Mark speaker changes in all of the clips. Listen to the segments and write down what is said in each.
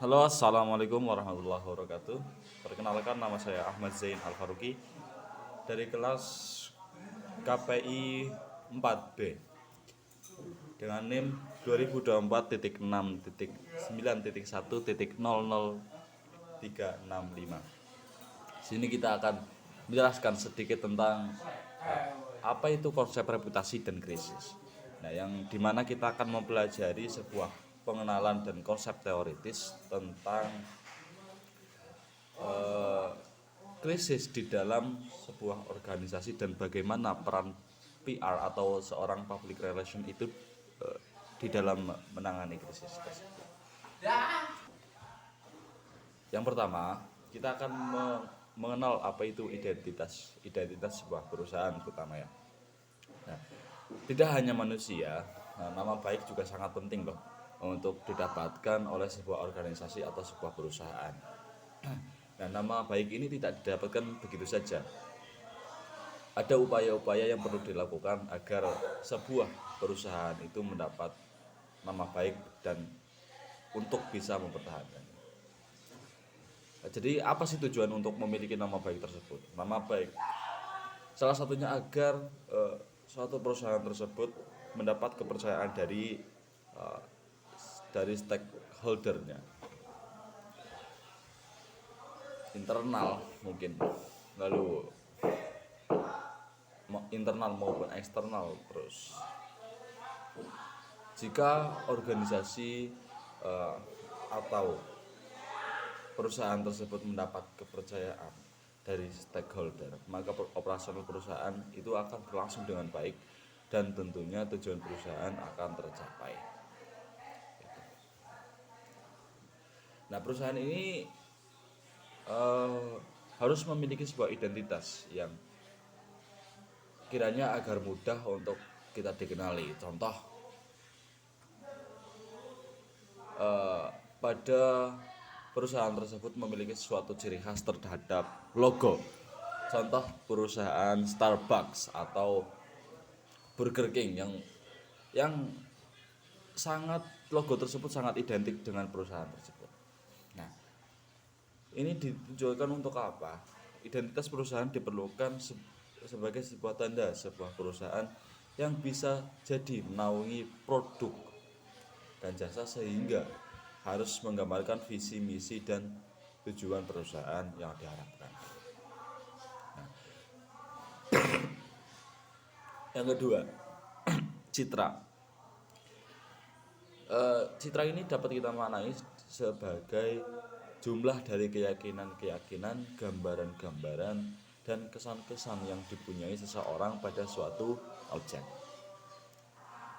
Speaker 1: Halo, assalamualaikum warahmatullahi wabarakatuh. Perkenalkan, nama saya Ahmad Zain Al Faruqi dari kelas KPI 4B dengan NIM 2024.6.9.1.00365. Sini kita akan menjelaskan sedikit tentang apa itu konsep reputasi dan krisis. Nah, yang dimana kita akan mempelajari sebuah pengenalan dan konsep teoritis tentang eh, krisis di dalam sebuah organisasi dan bagaimana peran PR atau seorang public relation itu eh, di dalam menangani krisis tersebut. Yang pertama, kita akan mengenal apa itu identitas sebuah perusahaan terutama ya. Nah, tidak hanya manusia, nama baik juga sangat penting loh untuk didapatkan oleh sebuah organisasi atau sebuah perusahaan. Nah, nama baik ini tidak didapatkan begitu saja. Ada upaya-upaya yang perlu dilakukan agar sebuah perusahaan itu mendapat nama baik dan untuk bisa mempertahankan. Jadi apa sih tujuan untuk memiliki nama baik tersebut? Nama baik salah satunya agar suatu perusahaan tersebut mendapat kepercayaan eh, dari stakeholdernya, internal mungkin, lalu internal maupun eksternal. Terus jika organisasi atau perusahaan tersebut mendapat kepercayaan dari stakeholder, maka operasional perusahaan itu akan berlangsung dengan baik dan tentunya tujuan perusahaan akan tercapai. Nah, perusahaan ini eh, harus memiliki sebuah identitas yang kiranya agar mudah untuk kita dikenali. Contoh, eh, pada perusahaan tersebut memiliki suatu ciri khas terhadap logo. Contoh perusahaan Starbucks atau Burger King yang sangat logo tersebut sangat identik dengan perusahaan tersebut. Nah, ini ditujukan untuk apa? Identitas perusahaan diperlukan sebagai sebuah tanda sebuah perusahaan yang bisa jadi menaungi produk dan jasa sehingga harus menggambarkan visi, misi, dan tujuan perusahaan yang diharapkan. Yang kedua, citra. Citra ini dapat kita maknai sebagai jumlah dari keyakinan-keyakinan, gambaran-gambaran, dan kesan-kesan yang dipunyai seseorang pada suatu objek.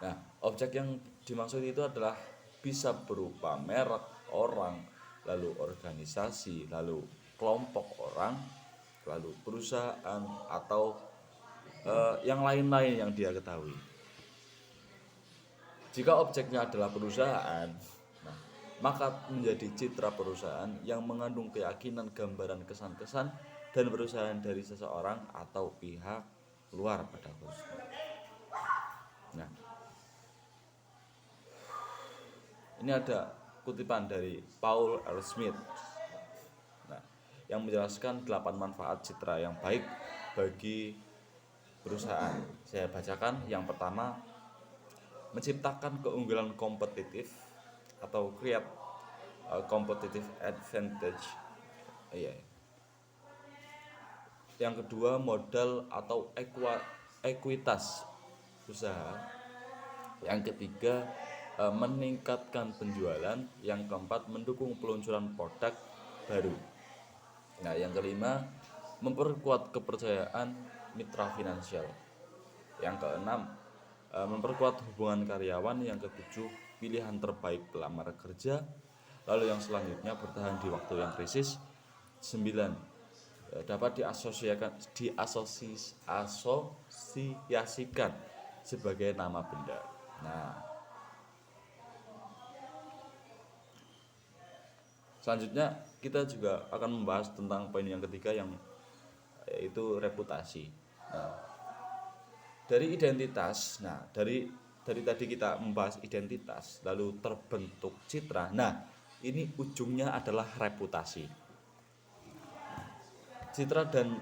Speaker 1: Nah, objek yang dimaksud itu adalah bisa berupa merek, orang, lalu organisasi, lalu kelompok orang, lalu perusahaan, atau yang lain-lain yang dia ketahui. Jika objeknya adalah perusahaan, nah, maka menjadi citra perusahaan yang mengandung keyakinan, gambaran, kesan-kesan, dan perusahaan dari seseorang atau pihak luar pada khususnya. Nah, ini ada kutipan dari Paul L. Smith, nah, yang menjelaskan 8 manfaat citra yang baik bagi perusahaan. Saya bacakan. Yang pertama, menciptakan keunggulan kompetitif atau create competitive advantage. Iya. Yang kedua, modal atau ekuitas usaha. Yang ketiga, meningkatkan penjualan. Yang keempat, mendukung peluncuran produk baru. Nah, yang kelima, memperkuat kepercayaan mitra finansial. Yang keenam, memperkuat hubungan karyawan. Yang ketujuh, pilihan terbaik pelamar kerja. Lalu yang selanjutnya, bertahan di waktu yang krisis. 9, dapat diasosiasikan sebagai nama benda. Nah, selanjutnya kita juga akan membahas tentang poin yang ketiga, yang yaitu reputasi. Nah, dari identitas, dari tadi kita membahas identitas, lalu terbentuk citra. Nah, ini ujungnya adalah reputasi. Citra dan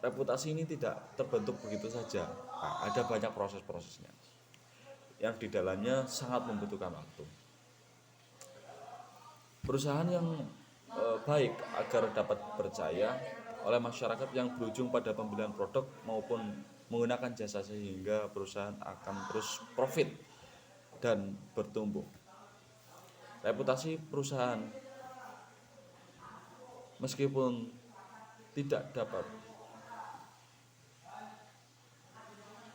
Speaker 1: reputasi ini tidak terbentuk begitu saja. Nah, ada banyak proses-prosesnya yang di dalamnya sangat membutuhkan waktu. Perusahaan yang baik agar dapat dipercaya oleh masyarakat yang berujung pada pembelian produk maupun menggunakan jasa, sehingga perusahaan akan terus profit dan bertumbuh. Reputasi perusahaan meskipun tidak dapat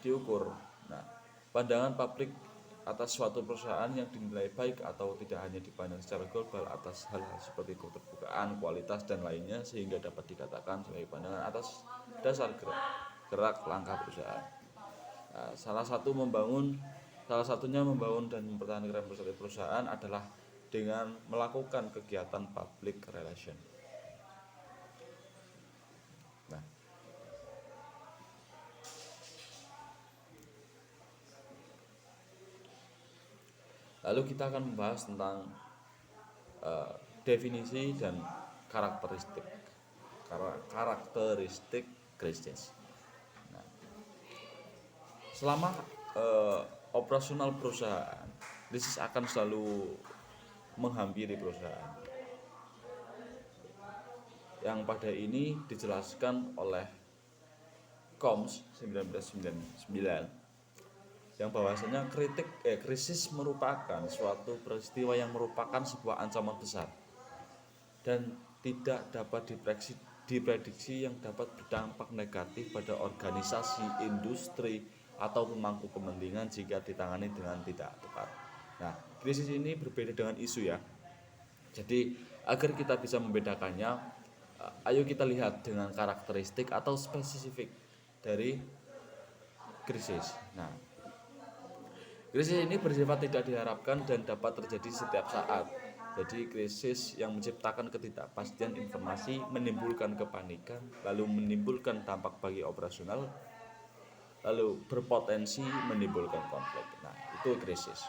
Speaker 1: diukur. Nah, pandangan publik atas suatu perusahaan yang dinilai baik atau tidak hanya dipandang secara global atas hal-hal seperti keterbukaan, kualitas, dan lainnya, sehingga dapat dikatakan sebagai pandangan atas dasar gerak langkah perusahaan. Nah, salah satunya membangun dan mempertahankan reputasi perusahaan adalah dengan melakukan kegiatan public relation. Nah, lalu kita akan membahas tentang definisi dan karakteristik krisis. Nah, selama operasional perusahaan, krisis akan selalu menghampiri perusahaan. Yang pada ini dijelaskan oleh Combs 1999 yang bahwasanya krisis merupakan suatu peristiwa yang merupakan sebuah ancaman besar dan tidak dapat diprediksi yang dapat berdampak negatif pada organisasi, industri, atau pemangku kepentingan jika ditangani dengan tidak tepat. Nah, krisis ini berbeda dengan isu ya. Jadi agar kita bisa membedakannya, ayo kita lihat dengan karakteristik atau spesifik dari krisis. Nah, krisis ini bersifat tidak diharapkan dan dapat terjadi setiap saat. Jadi krisis yang menciptakan ketidakpastian informasi, menimbulkan kepanikan, lalu menimbulkan dampak bagi operasional, lalu berpotensi menimbulkan konflik. Nah, itu krisis.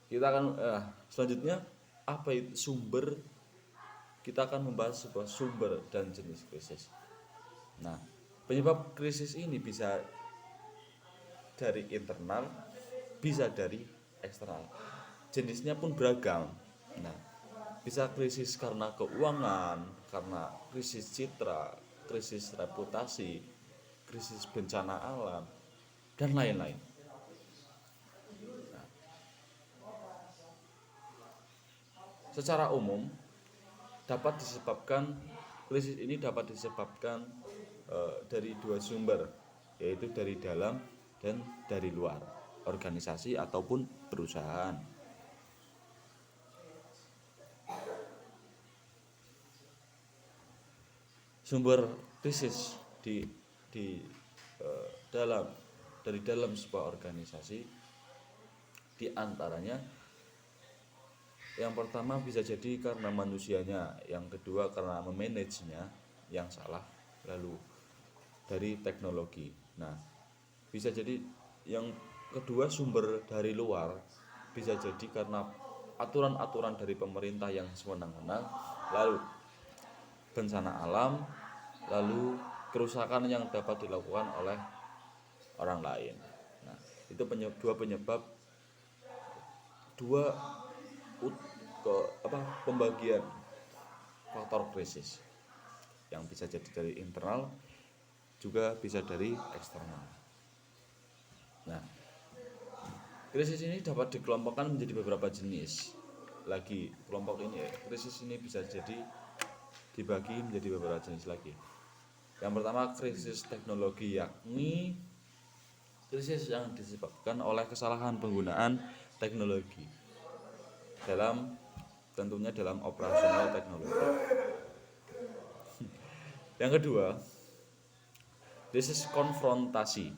Speaker 1: Kita akan selanjutnya apa itu sumber? Kita akan membahas sebuah sumber dan jenis krisis. Nah, penyebab krisis ini bisa dari internal, bisa dari eksternal. Jenisnya pun beragam. Nah, bisa krisis karena keuangan, karena krisis citra, krisis reputasi, krisis bencana alam, dan lain-lain. Nah, secara umum krisis ini dapat disebabkan dari dua sumber, yaitu dari dalam dan dari luar organisasi ataupun perusahaan. Sumber krisis dari dalam sebuah organisasi, di antaranya yang pertama bisa jadi karena manusianya, yang kedua karena memanagenya yang salah, lalu dari teknologi. Nah, bisa jadi yang kedua sumber dari luar, bisa jadi karena aturan-aturan dari pemerintah yang sewenang-wenang, lalu bencana alam, lalu kerusakan yang dapat dilakukan oleh orang lain. Nah, itu pembagian faktor krisis yang bisa jadi dari internal, juga bisa dari eksternal. Nah, krisis ini dapat dikelompokkan menjadi beberapa jenis. Lagi krisis ini bisa jadi dibagi menjadi beberapa jenis lagi. Yang pertama, krisis teknologi, yakni krisis yang disebabkan oleh kesalahan penggunaan teknologi tentunya dalam operasional teknologi. Yang kedua, krisis konfrontasi,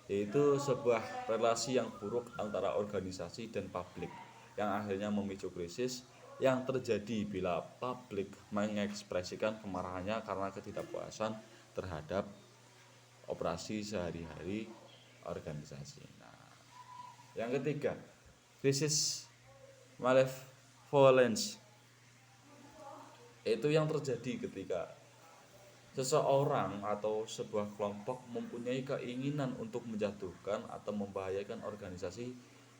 Speaker 1: yaitu sebuah relasi yang buruk antara organisasi dan publik yang akhirnya memicu krisis yang terjadi bila publik mengekspresikan kemarahannya karena ketidakpuasan terhadap operasi sehari-hari organisasi. Nah, yang ketiga, krisis malevolence itu yang terjadi ketika seseorang atau sebuah kelompok mempunyai keinginan untuk menjatuhkan atau membahayakan organisasi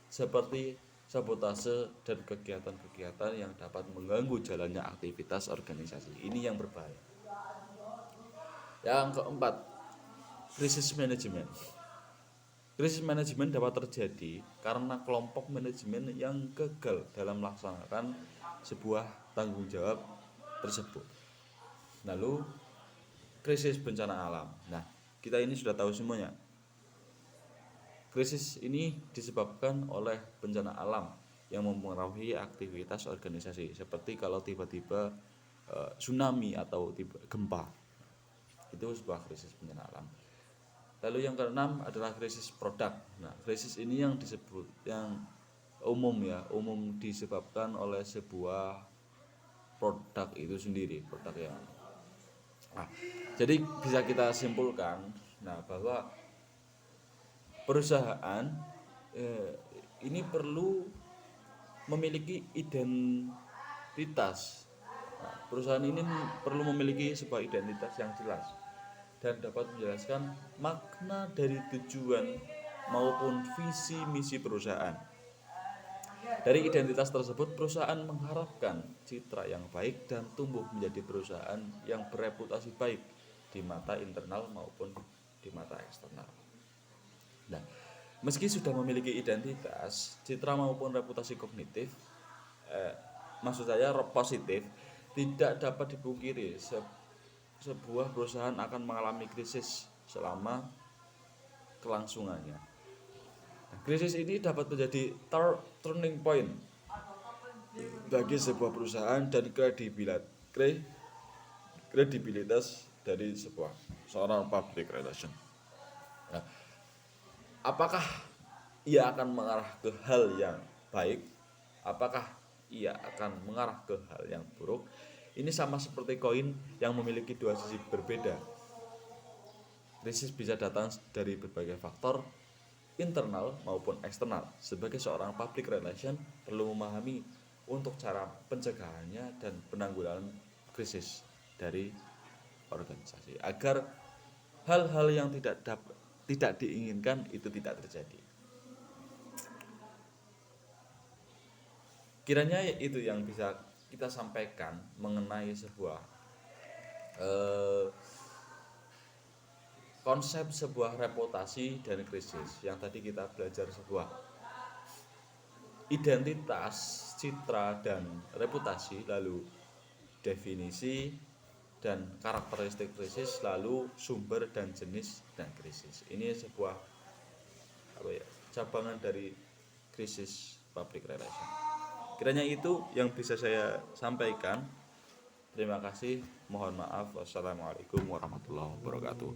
Speaker 1: seperti sabotase dan kegiatan-kegiatan yang dapat mengganggu jalannya aktivitas organisasi. Ini yang berbahaya. Yang keempat, krisis manajemen. Krisis manajemen dapat terjadi karena kelompok manajemen yang gagal dalam melaksanakan sebuah tanggung jawab tersebut. Lalu krisis bencana alam. Nah, kita ini sudah tahu semuanya. Krisis ini disebabkan oleh bencana alam yang mempengaruhi aktivitas organisasi, seperti kalau tiba-tiba tsunami atau gempa. Itu sebuah krisis bencana alam. Lalu yang keenam adalah krisis produk. Nah, krisis ini yang umum disebabkan oleh sebuah produk itu sendiri, produk yang. Nah, jadi bisa kita simpulkan, bahwa perusahaan ini perlu memiliki identitas. Nah, perusahaan ini perlu memiliki sebuah identitas yang jelas dan dapat menjelaskan makna dari tujuan maupun visi misi perusahaan. Dari identitas tersebut, perusahaan mengharapkan citra yang baik dan tumbuh menjadi perusahaan yang bereputasi baik di mata internal maupun di mata eksternal. Nah, meski sudah memiliki identitas, citra maupun reputasi kognitif, maksud saya positif, tidak dapat dipungkiri sebuah perusahaan akan mengalami krisis selama kelangsungannya. Krisis ini dapat menjadi turning point bagi sebuah perusahaan dan kredibilitas dari seorang public relation. Nah, apakah ia akan mengarah ke hal yang baik? Apakah ia akan mengarah ke hal yang buruk? Ini sama seperti koin yang memiliki dua sisi berbeda. Krisis bisa datang dari berbagai faktor, internal maupun eksternal. Sebagai seorang public relation perlu memahami untuk cara pencegahannya dan penanggulangan krisis dari organisasi agar hal-hal yang tidak diinginkan itu tidak terjadi. Kiranya itu yang bisa kita sampaikan mengenai sebuah konsep sebuah reputasi dan krisis. Yang tadi kita belajar sebuah identitas, citra, dan reputasi, lalu definisi dan karakteristik krisis, lalu sumber dan jenis dan krisis. Ini sebuah cabangan dari krisis public relation. Kiranya itu yang bisa saya sampaikan. Terima kasih, mohon maaf. Wassalamualaikum warahmatullahi wabarakatuh.